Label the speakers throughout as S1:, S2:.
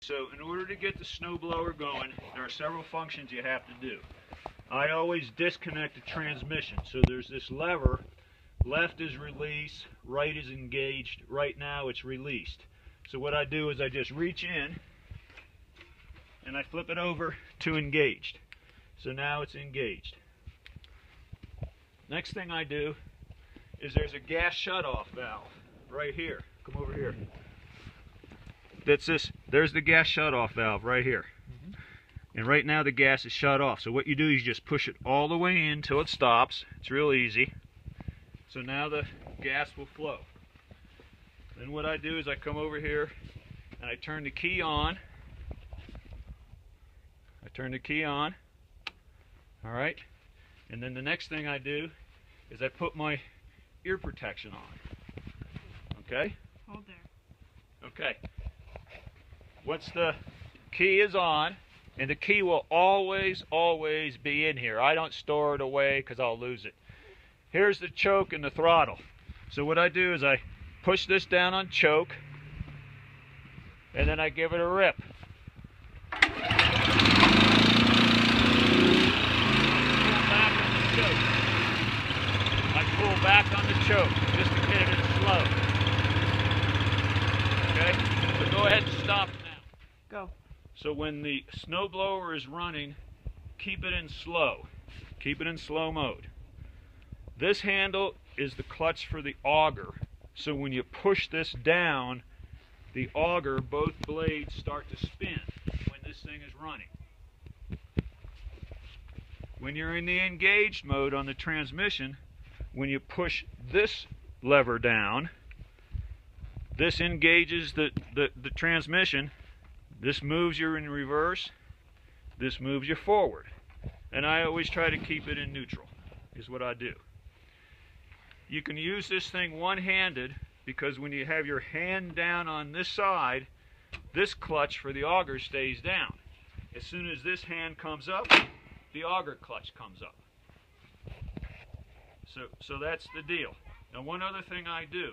S1: So in order to get the snowblower going, there are several functions you have to do. I always disconnect the transmission. So there's this lever, left is release, right is engaged. Right now it's released. So what I do is I just reach in and I flip it over to engaged. So now it's engaged. Next thing I do is there's a gas shutoff valve right here. Come over here. That's this. There's the gas shutoff valve right here. And right now the gas is shut off. So what you do is you just push it all the way in until it stops. It's real easy. So now the gas will flow. Then what I do is I come over here and I turn the key on. I turn the key on. All right. And then the next thing I do is I put my ear protection on. Okay?
S2: Hold there.
S1: Okay. Once the key is on, and the key will always be in here. I don't store it away because I'll lose it. Here's the choke and the throttle. So what I do is I push this down on choke, and then I give it a rip. I pull back on the choke just to get it in slow. Okay? So go ahead and stop now.
S2: Go.
S1: So when the snowblower is running, keep it in slow. Keep it in slow mode. This handle is the clutch for the auger. So when you push this down, the auger, both blades start to spin when this thing is running. When you're in the engaged mode on the transmission, when you push this lever down, this engages the transmission. This moves you in reverse. This moves you forward. And I always try to keep it in neutral, is what I do. You can use this thing one-handed because when you have your hand down on this side, this clutch for the auger stays down. As soon as this hand comes up, the auger clutch comes up. So that's the deal. Now one other thing I do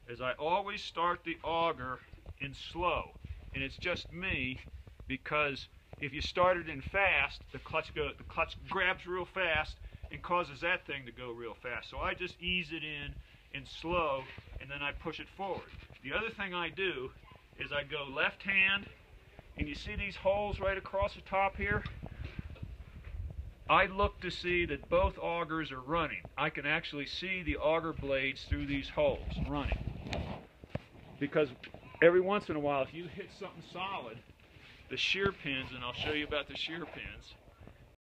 S1: is I always start the auger in slow. And it's just me, because if you start it in fast, the clutch grabs real fast and causes that thing to go real fast. So I just ease it in slow, and then I push it forward. The other thing I do is I go left hand, and you see these holes right across the top here? I look to see that both augers are running. I can actually see the auger blades through these holes running. Because every once in a while, if you hit something solid, the shear pins, and I'll show you about the shear pins,